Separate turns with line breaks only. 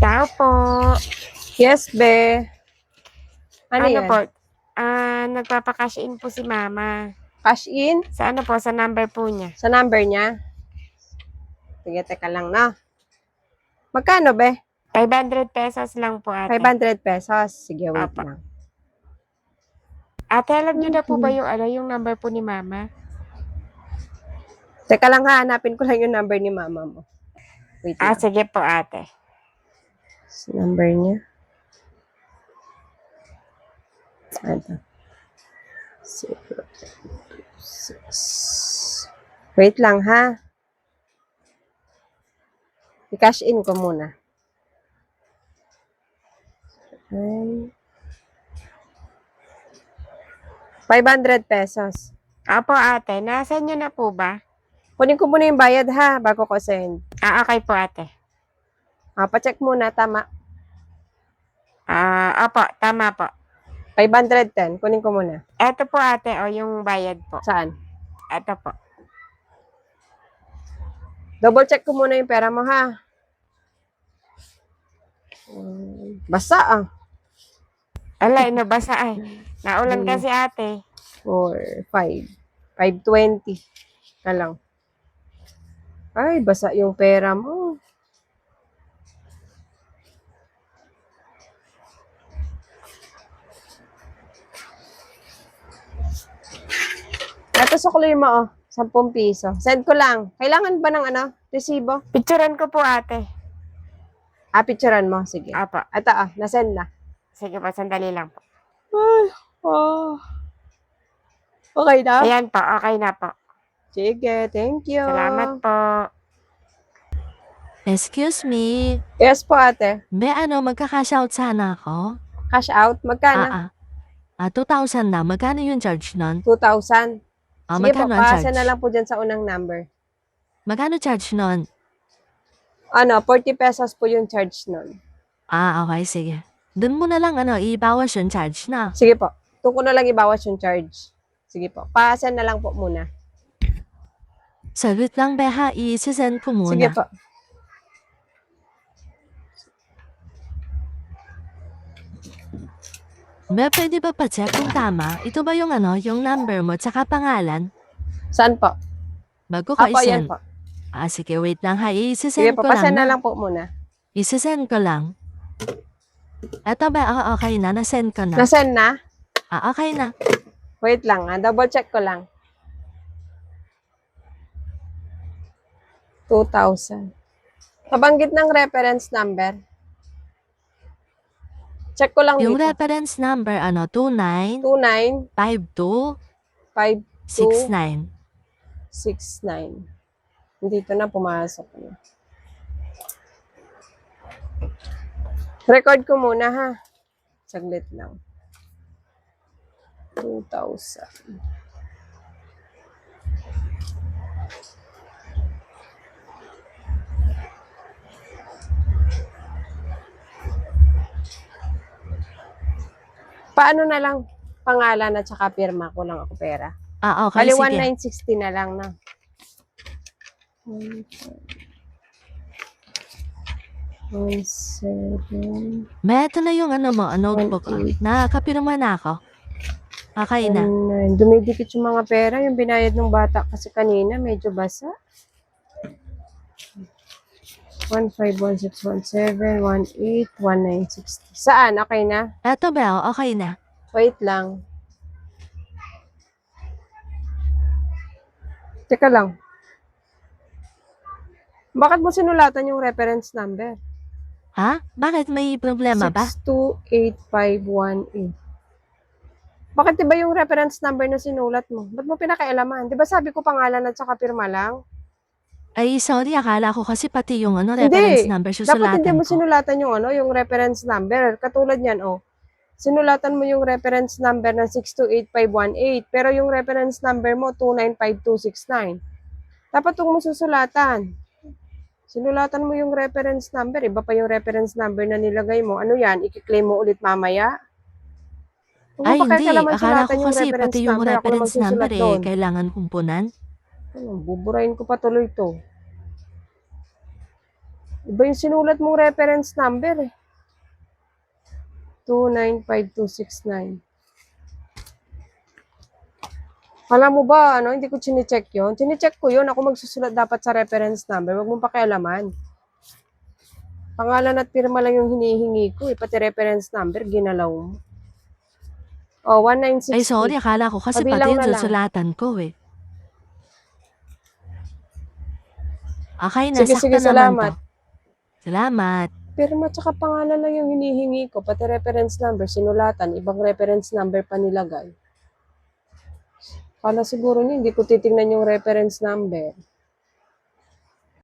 Tao po.
Yes, be. Ano yan?
po? Nagpapa-cash in po si Mama.
Cash in?
Sa ano po? Sa number po niya.
Sa number niya? Sige, teka lang na. Magkano, be?
500 pesos lang po, ate.
500 pesos. Sige, wait
Apa.
lang.
Ate, alam niyo na po ba yung number po ni Mama?
Teka lang ha, hanapin ko lang yung number ni mama mo. Wait lang.
Sige po, ate.
Sa number niya. Ito. 026. Wait lang ha. I-cash in ko muna. Okay. 500 pesos.
Opo, ate. Nasaan niyo na po ba?
Kunin ko muna yung bayad ha, bago ko send.
Okay po, ate.
Pa-check muna, tama.
Opo, tama po.
510, kunin ko muna.
Eto po, ate, yung bayad po.
Saan?
Eto po.
Double check ko muna yung pera mo ha. Basa ah.
Alay, nabasa ay. Naulan kasi, ate.
4, 5. 520. Na lang. Ay, basa yung pera mo. Ito sukli mo, 10 piso. Send ko lang. Kailangan ba ng resibo?
Picturean ko po, ate.
Picturean mo. Sige.
Apo.
Ito nasend na.
Sige po, sandali lang po.
Ay, okay na?
Ayan po, okay na po.
Sige, thank you.
Salamat po.
Excuse me.
Yes po, ate.
Magka-cash out sana ako?
Cash out? Magkano?
2,000 na. Magkano yung charge nun?
2,000. Sige po,
Magkano ang
pasa
charge?
na lang po dyan sa unang number.
Magkano charge nun?
40 pesos po yung charge nun.
Okay, sige. Doon mo na lang, ibawas yung charge na.
Sige po. Doon ko na lang ibawas yung charge. Sige po. Pasa na lang po muna.
Saglit lang, Beha. I-send ko muna.
Sige po.
Pwede ba pa-check kung tama? Ito ba yung yung number mo tsaka pangalan?
Saan po?
Bago ko
Apo, yan
i-send.
po.
Sige, wait lang ha.
Sige
I-send
po,
ko
pasa
lang
na
na.
lang po muna.
I-send ko lang. Eto ba? Okay na. Na-send ko na.
Nasend na?
Okay na.
Wait lang double check ko lang. 2,000. Kabanggit ng reference number. Check ko lang
Yung
dito.
reference number, 29
29
52
52
69.
69. Dito na pumasok. Record ko muna ha. Saglit lang. 2,000. Paano na lang pangalan at saka pirma ko lang ako pera?
Okay,
Bali,
sige.
1960 na lang na. One, seven,
Ito na yung notebook. Nakakapirma na ako. Okay na.
9. Dumidikit yung mga pera. Yung binayad ng bata kasi kanina, medyo basa. 151617181960. Saan? Okay na?
Eto ba? Okay na.
Wait lang. Teka lang. Bakit mo sinulatan yung reference number?
Ha? Bakit may problema ba?
628518. Bakit diba yung reference number na sinulat mo? Ba't mo pinakailaman? Diba sabi ko pangalan at saka pirma lang?
Ay, sorry. Akala ko kasi pati yung reference number
Dapat
susulatan
hindi mo
ko.
sinulatan yung reference number. Katulad yan, sinulatan mo yung reference number ng 628518, pero yung reference number mo 295269. Dapat huwag mo susulatan. Sinulatan mo yung reference number, iba pa yung reference number na nilagay mo. Ano yan? I-claim mo ulit mamaya? Huwag mo
Ay, hindi.
pakialaman
Akala
sulatan
ko kasi pati yung
number. Ako na
reference number
magsusulat doon.
kailangan kumpunan.
Buburahin ko pa tuloy to. Iba yung sinulat mong reference number eh. 295269. Alam mo ba, ano, hindi ko chinecheck yun. Chinecheck ko yun. Ako magsusulat dapat sa reference number. Huwag mong pakialaman. Pangalan at pirma lang yung hinihingi ko eh. Pati reference number, ginalaw mo. Oh,
Ay,
1960.
sorry. Akala ko kasi
Pabilang
pati yung
na lang.
susulatan ko eh. Okay,
Sige,
nasaktan
sige,
naman
salamat.
to. Salamat.
Pirma tsaka pangalan lang yung hinihingi ko. Pati reference number, sinulatan. Ibang reference number pa nilagay. Kala siguro niyo, hindi ko titingnan yung reference number.